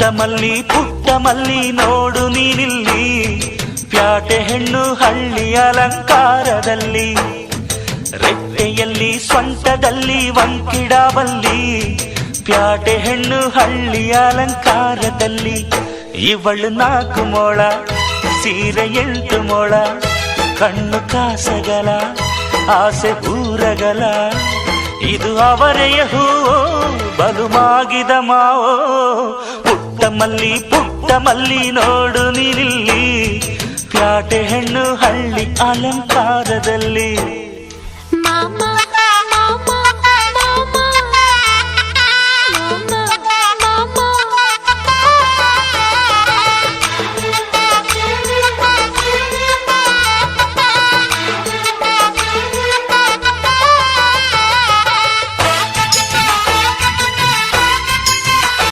ಪುಟ್ಟ ಮಲ್ಲಿ ನೋಡು ನೀನಿಲ್ಲಿ, ಪ್ಯಾಟೆ ಹೆಣ್ಣು ಹಳ್ಳಿ ಅಲಂಕಾರದಲ್ಲಿ, ರೆಟ್ಟೆಯಲ್ಲಿ ಸ್ವಂಟದಲ್ಲಿ ವಂಕಿಡಬಲ್ಲಿ, ಪ್ಯಾಟೆ ಹೆಣ್ಣು ಹಳ್ಳಿ ಅಲಂಕಾರದಲ್ಲಿ. ಇವಳು 4 ಮೊಳ ಸೀರೆ 8 ಮೊಳ, ಕಣ್ಣು ಕಾಸಗಲ ಆಸೆ ಊರಗಲ, ಇದು ಅವರೆಯ ಹೂವೋ ಬಲು ಮಾಗಿದ ಮಾವೋ. ಪುಟ್ಟ ಮಲ್ಲಿ ನೋಡು ನೀನಿಲ್ಲಿ, ಪ್ಯಾಟೆ ಹೆಣ್ಣು ಹಳ್ಳಿ ಅಲಂಕಾರದಲ್ಲಿ.